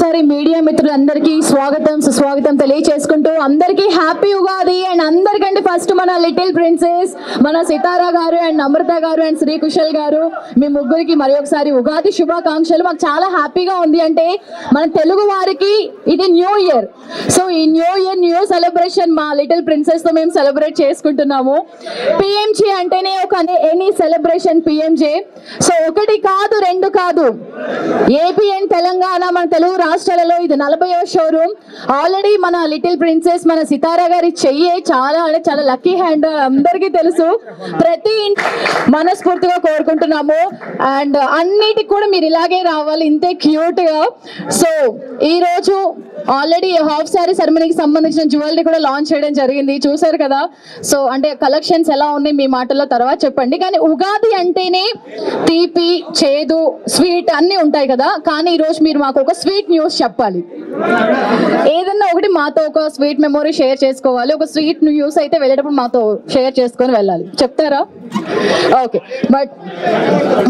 మరొకసారి మీడియా మిత్రులందరికీ స్వాగతం సుస్వాగతం తెలియజేసుకుంటూ అందరికీ హ్యాపీ ఉగాది. అండ్ అందరికంటే ఫస్ట్ మన లిటిల్ ప్రిన్సెస్ మన సితారా గారు అండ్ అమృత గారు అండ్ శ్రీ కుశల్ గారు మీ ముగ్గురికి మరి ఒకసారి ఉగాది శుభాకాంక్షలు. మాకు చాలా హ్యాపీగా ఉంది. అంటే మన తెలుగు వారికి ఇది న్యూ ఇయర్. సో ఈ న్యూ ఇయర్ న్యూ సెలబ్రేషన్ మా లిటిల్ ప్రిన్సెస్ తో మేము సెలబ్రేట్ చేసుకుంటున్నాము. పిఎంజే అంటేనే ఒక ఎనీ సెలబ్రేషన్ పిఎంజే. సో ఒకటి కాదు రెండు కాదు, ఏపీ అండ్ తెలంగాణ మన తెలుగు రాష్ట్రాలలో ఇది 40వ షోరూమ్. ఆల్రెడీ మన లిటిల్ ప్రిన్సెస్ మన సితారా గారి చెయ్యి చాలా అంటే చాలా లక్కీ హ్యాండ్ అందరికీ తెలుసు. ప్రతి మనస్ఫూర్తిగా కోరుకుంటున్నాము. అండ్ అన్నిటికి కూడా మీరు ఇలాగే రావాలి, ఇంతే క్యూట్ గా. సో ఈ రోజు ఆల్రెడీ హాఫ్ శారీ సెరమనీకి సంబంధించిన జ్యువెలరీ కూడా లాంచ్ చేయడం జరిగింది, చూసారు కదా. సో అంటే కలెక్షన్స్ ఎలా ఉన్నాయి మీ మాటల్లో తర్వాత చెప్పండి. కానీ ఉగాది అంటేనే తీపి చేదు స్వీట్ అన్ని ఉంటాయి కదా. కానీ ఈరోజు మీరు మాకు ఒక స్వీట్ న్యూస్ చెప్పాలి. ఏదన్నా ఒకటి మాతో ఒక స్వీట్ మెమొరీ షేర్ చేసుకోవాలి. ఒక స్వీట్ న్యూస్ అయితే వెళ్ళేటప్పుడు మాతో షేర్ చేసుకొని వెళ్ళాలి, చెప్తారా? ఓకే, బట్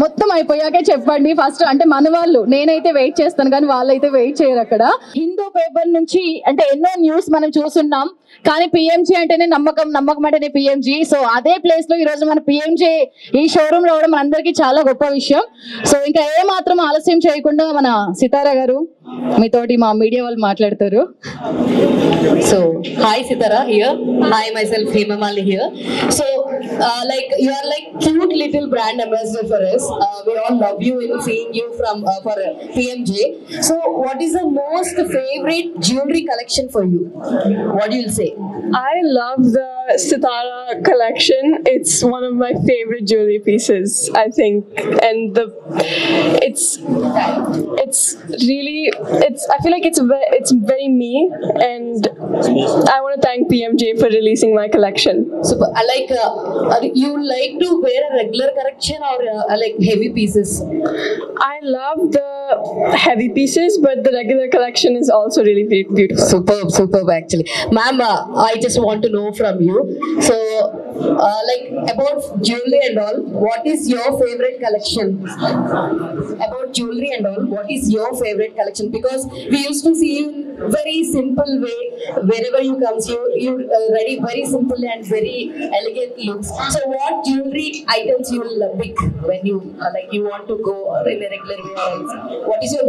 మొత్తం అయిపోయాకే చెప్పండి ఫస్ట్. అంటే మన వాళ్ళు, నేనైతే వెయిట్ చేస్తాను కానీ వాళ్ళైతే వెయిట్ చేయరు. అక్కడ హిందూ పేపర్ నుంచి అంటే ఎన్నో న్యూస్ మనం చూస్తున్నాం, కానీ పిఎంజీ అంటేనే నమ్మకం, నమ్మకం అంటేనే పిఎంజీ. సో అదే ప్లేస్ లో ఈ రోజు మన పిఎంజీ ఈ షోరూమ్ రావడం మనందరికీ చాలా గొప్ప విషయం. సో ఇంకా ఏ మాత్రం ఆలస్యం చేయకుండా మన సితారా గారు మీతోటి మా మీడియా వాళ్ళు మాట్లాడతారు. So hi Sitara here, hi myself Hemamali here. So like you are like cute little brand ambassador for us. We all love you in seeing you from for PMJ. So what is the most favorite jewelry collection for you? What do you say? I love the Sitara collection. It's one of my favorite jewelry pieces, I think, and it's really I feel like it's very me, and I want to thank PMJ for releasing my collection. So like you like to wear a regular collection or like heavy pieces? I love the heavy pieces, but the regular collection is also really beautiful. Superb actually. Ma'am, I just want to know from you. So like about jewelry and all, what is your favorite collection? About jewelry and all, what is your favorite collection? Because we used to see you in very simple way. Wherever you comes, you ready very simple and very elegant looks. So what jewelry items you will pick when you like you want to go in a regular way? What is your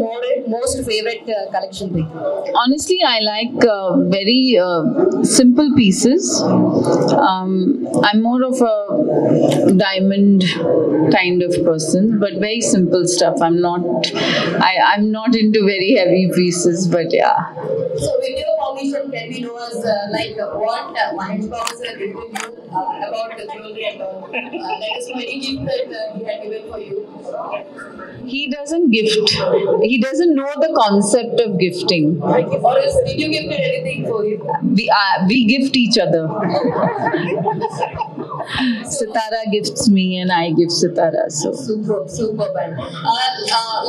most favorite collection thing? Honestly, I like very simple pieces. I'm more of a diamond kind of person, but very simple stuff. I'm not into very heavy pieces, but yeah. So with your permission, can we know as like what Mahesh Babu sir did with you about the jewelry and all? Let us know any gift that he had given for you. He doesn't gift. He doesn't know the concept of gifting. Or else did you gift anything for him? We gift each other. Sitara gifts me and I give Sitara. So Superb.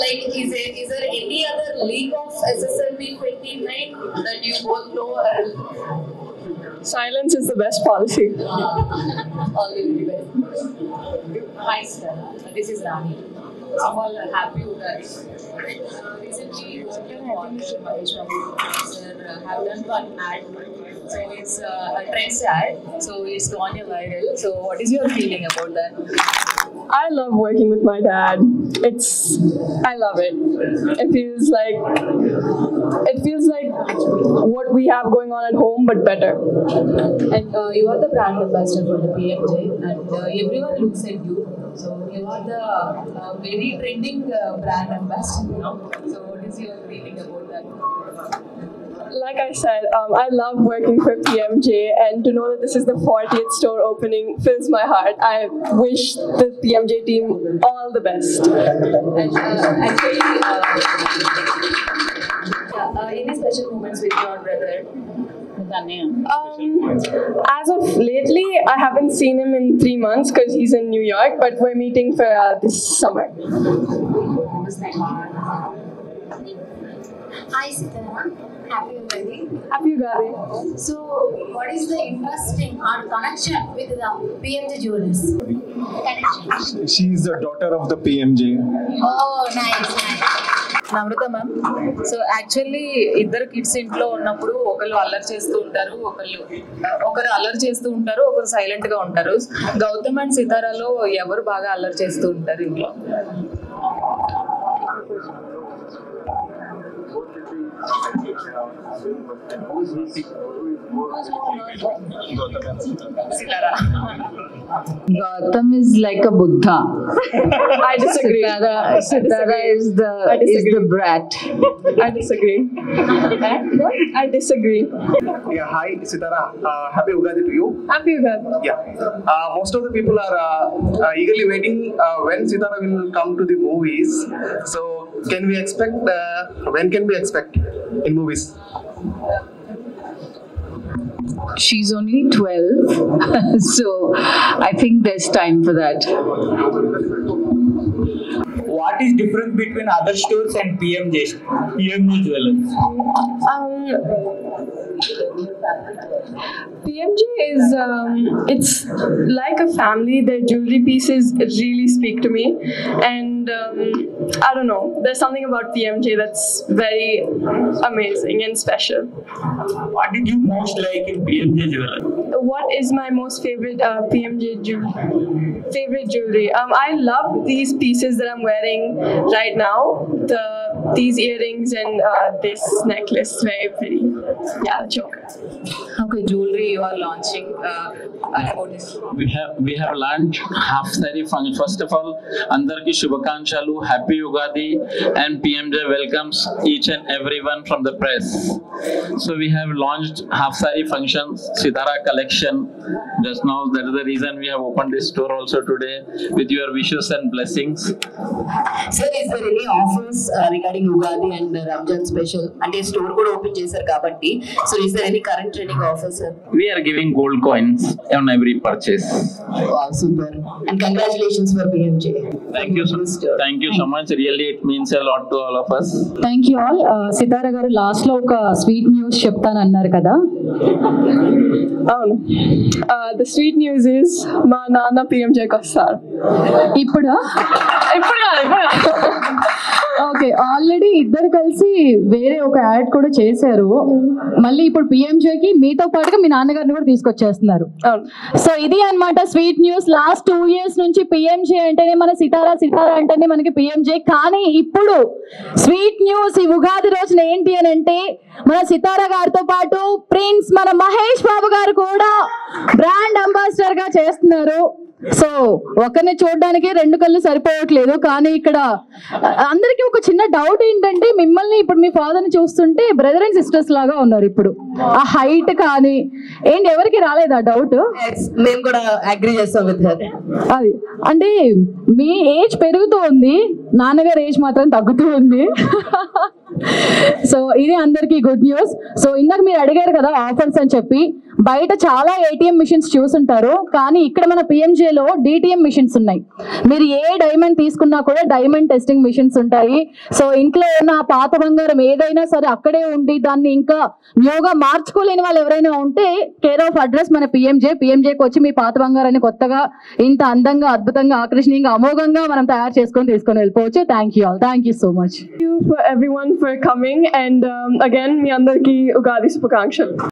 Like is there any other leak of SSLB 29 that you both know? Silence is the best policy. All will be well. Hi sir, this is Rani. I'm all happy with that. Recently, Dr. Mahesh Babu sir have done one ad. So it's a trends ad. So it's gone viral. So what is your feeling about that? I love working with my dad. I love it. It feels like what we have going on at home, but better. And you are the brand ambassador for the PMJ, and everyone looks at you. So you are the very trending brand ambassador now. So what is your feeling about that? Like I said, I love working for PMJ, and to know that this is the 40th store opening fills my heart. I wish the PMJ team all the best. And actually, any special moments with your brother? As of lately, I haven't seen him in 3 months because he's in New York, but we're meeting for this summer. Hi Sitara, happy Ugadi. Happy Ugadi. So, what is the interesting or connection with the PMJ Jewelers? Connection. She is the daughter of the PMJ. Oh, nice. Namrata ma'am. So actually ఇద్దరు kids ఇంట్లో ఉన్నప్పుడు ఒకరు అల్లరి చేస్తూ ఉంటారు, ఒకరు అల్లరి చేస్తూ ఉంటారు, ఒకరు సైలెంట్ గా ఉంటారు. గౌతమ్ అండ్ సితారాలో ఎవరు బాగా అల్లరి చేస్తూ ఉంటారు ఇంట్లో? Sitara. Gautam is like a Buddha. I disagree. Sitara is the brat. I disagree. I disagree. Yeah, hi Sitara. Happy Ugadi to you. Happy Ugadi. Yeah. Most of the people are eagerly waiting when Sitara will come to the movies. So, can we expect? When can we expect in movies? She's only 12, so I think there's time for that. What is difference between other stores and PMJ Jewelers? PMJ is it's like a family. Their jewelry pieces really speak to me, and I don't know. There's something about PMJ that's very amazing and special. What did you most like in PMJ Jewelers? What is my most favorite PMJ jewelry? I love these pieces that I'm wearing right now. These earrings and this necklace, very pretty. Yeah, the choker. Okay, jewelry you are launching. About this. We have launched half saree function. First of all, andarki shubhakankshalu, happy Ugadi, and PMJ welcomes each and everyone from the press. So we have launched half saree functions, Sitara collection. Just now, that is the reason we have opened this store also today with your wishes and blessings. Sir, is there any offers regarding Ugadi and Ramjan special? And a store could open చేశారు కాబట్టి. So is there any current trending offers, sir? We are giving gold coins on every purchase. Wow, super. And congratulations for PMJ. Thank you so much. Really, it means a lot to all of us. Thank you all. Sitara garu last లో ఒక sweet news చెప్తానన్నారు కదా. అవును. The sweet news is మా నాన్న PMJకి వస్తారు. ఇప్పుడు okay, already ఇద్దరు కలిసి వేరే ఒక యాడ్ కూడా చేశారు. మళ్ళీ ఇప్పుడు పిఎంజేకి మీతో పాటుగా మీ నాన్నగారిని కూడా తీసుకొచ్చేస్తున్నారు. సో ఇది అన్నమాట స్వీట్ న్యూస్. లాస్ట్ 2 years నుంచి పిఎంజే అంటేనే మన సితారా అంటేనే మనకి పిఎంజే. కానీ ఇప్పుడు స్వీట్ న్యూస్ ఈ ఉగాది రోజున ఏంటి అని అంటే మన సితారా గారితో పాటు ప్రిన్స్ మన మహేష్ బాబు గారు కూడా బ్రాండ్ అంబాసిడర్ గా చేస్తున్నారు. సో ఒకరిని చూడడానికి 2 కళ్ళు సరిపోవట్లేదు. కానీ ఇక్కడ అందరికీ ఒక చిన్న డౌట్ ఏంటంటే, మిమ్మల్ని ఇప్పుడు మీ ఫాదర్ ని చూస్తుంటే బ్రదర్ అండ్ సిస్టర్స్ లాగా ఉన్నారు. ఇప్పుడు ఆ హైట్ కానీ ఏంటి, ఎవరికి రాలేదా డౌట్? మేము కూడా అగ్రీ చేస్తాం విత్ హర్. అది అంటే మీ ఏజ్ పెరుగుతూ ఉంది, నాన్నగారు ఏజ్ మాత్రం తగ్గుతూ ఉంది. సో ఇది అందరికీ గుడ్ న్యూస్. సో ఇందాక మీరు అడిగారు కదా ఆఫర్స్ అని చెప్పి, బయట చాలా ఏటీఎం మిషన్స్ చూసుంటారు, కానీ ఇక్కడ మన పిఎంజేలో డిటిఎం మిషన్స్ ఉన్నాయి. మీరు ఏ డైమండ్ తీసుకున్నా కూడా డైమండ్ టెస్టింగ్ మిషన్స్ ఉంటాయి. సో ఇంట్లో ఉన్న పాత బంగారం ఏదైనా సరే అక్కడే ఉండి దాన్ని ఇంకా న్యూగా మార్చుకోలేని వాళ్ళు ఎవరైనా ఉంటే కేర్ ఆఫ్ అడ్రస్ మన పిఎంజేకి వచ్చి మీ పాత బంగారాన్ని కొత్తగా ఇంత అందంగా, అద్భుతంగా, ఆకర్షణీయంగా, అమోఘంగా మనం తయారు తీసుకొని వెళ్ళిపోవచ్చు. Thank you all. Thank you so much. Thank you for everyone for coming, and again, మీ అందరికీ ఉగాది శుభాకాంక్షలు.